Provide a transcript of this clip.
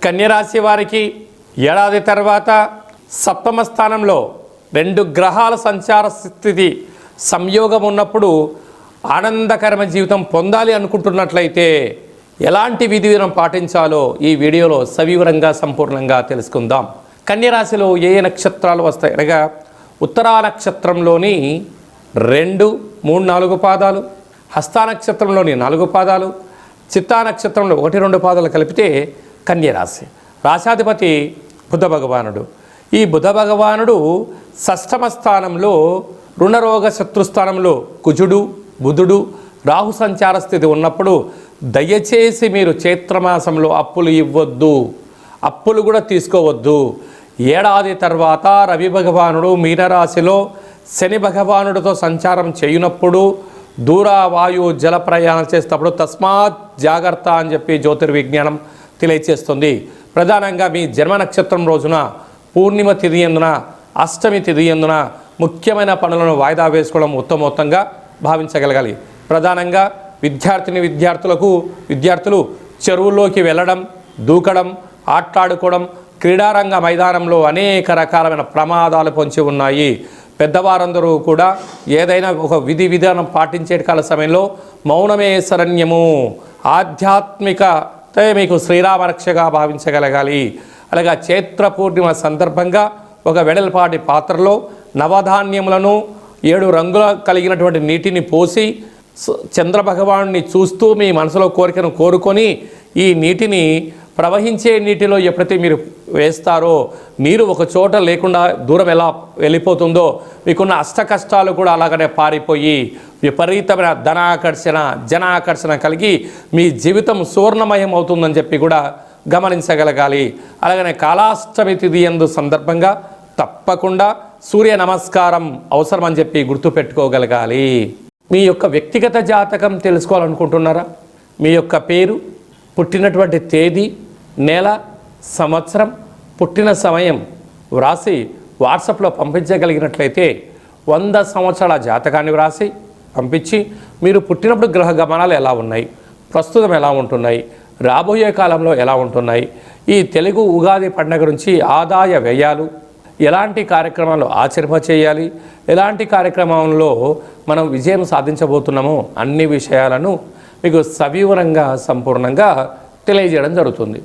కన్యరాశి వారికి ఏడాది తర్వాత సప్తమ స్థానంలో 2 గ్రహాల సంచార స్థితి సంయోగం ఉన్నప్పుడు ఆనందకరమైన జీవితం పొందాలి అనుకుంటున్నట్లయితే ఎలాంటి విధి విధానం పాటించాలో ఈ వీడియోలో సవివరంగా సంపూర్ణంగా తెలుసుకుందాం. కన్యరాశిలో ఏ నక్షత్రాలు వస్తాయి అనగా ఉత్తరా నక్షత్రంలోని 2, 3, 4 పాదాలు, హస్తా నక్షత్రంలోని 4 పాదాలు, చిత్తా నక్షత్రంలో 1, 2 పాదాలు కలిపితే కన్యరాశి. రాశాధిపతి బుధ భగవానుడు. ఈ బుధ భగవానుడు షష్ఠమ స్థానంలో రుణరోగ శత్రుస్థానంలో కుజుడు, బుధుడు, రాహు సంచార స్థితి ఉన్నప్పుడు దయచేసి మీరు చైత్రమాసంలో అప్పులు ఇవ్వద్దు, అప్పులు కూడా తీసుకోవద్దు. ఏడాది తర్వాత రవి భగవానుడు మీనరాశిలో శని భగవానుడితో సంచారం చేయనప్పుడు దూర వాయు జల ప్రయాణం చేసేటప్పుడు తస్మాత్ జాగ్రత్త అని చెప్పి జ్యోతిర్విజ్ఞానం తెలియచేస్తుంది. ప్రధానంగా మీ జన్మ నక్షత్రం రోజున పూర్ణిమ తిథి ఎందున, అష్టమి తిథి ఎందున ముఖ్యమైన పనులను వాయిదా వేసుకోవడం ఉత్తమోత్తంగా భావించగలగాలి. ప్రధానంగా విద్యార్థులు చెరువుల్లోకి వెళ్ళడం, దూకడం, ఆట్లాడుకోవడం, క్రీడారంగ మైదానంలో అనేక రకాలైన ప్రమాదాలు పొంచి ఉన్నాయి. పెద్దవారందరూ కూడా ఏదైనా ఒక విధి విధానం పాటించే కాల సమయంలో మౌనమే శరణ్యము, ఆధ్యాత్మికతే మీకు శ్రీరామరక్షగా భావించగలగాలి. అలాగే చైత్ర పూర్ణిమ సందర్భంగా ఒక వెడల్పాటి పాత్రలో నవధాన్యములను 7 రంగుల కలిగినటువంటి నీటిని పోసి చంద్రభగవానుని చూస్తూ మీ మనసులో కోరికను కోరుకొని ఈ నీటిని ప్రవహించే నీటిలో ఎప్పుడైతే మీరు వేస్తారో నీరు ఒక చోట లేకుండా దూరం ఎలా వెళ్ళిపోతుందో మీకున్న అష్ట కష్టాలు కూడా అలాగనే పారిపోయి విపరీతమైన జనాకర్షణ కలిగి మీ జీవితం సువర్ణమయం అవుతుందని చెప్పి కూడా గమనించగలగాలి. అలాగనే కాలాష్టమి తిథి యందు సందర్భంగా తప్పకుండా సూర్య నమస్కారం అవసరం అని చెప్పి గుర్తుపెట్టుకోగలగాలి. మీ యొక్క వ్యక్తిగత జాతకం తెలుసుకోవాలనుకుంటున్నారా? మీ యొక్క పేరు, పుట్టినటువంటి తేదీ, నెల, సంవత్సరం, పుట్టిన సమయం వ్రాసి వాట్సాప్లో పంపించగలిగినట్లయితే 100 సంవత్సరాల జాతకాన్ని వ్రాసి పంపించి మీరు పుట్టినప్పుడు గ్రహ గమనాలు ఎలా ఉన్నాయి, ప్రస్తుతం ఎలా ఉంటున్నాయి, రాబోయే కాలంలో ఎలా ఉంటున్నాయి, ఈ తెలుగు ఉగాది పండుగ నుంచి ఆదాయ వ్యయాలు, ఎలాంటి కార్యక్రమాలు ఆచరింపచేయాలి, ఎలాంటి కార్యక్రమంలో మనం విజయం సాధించబోతున్నామో అన్ని విషయాలను మీకు సవివరంగా సంపూర్ణంగా తెలియజేయడం జరుగుతుంది.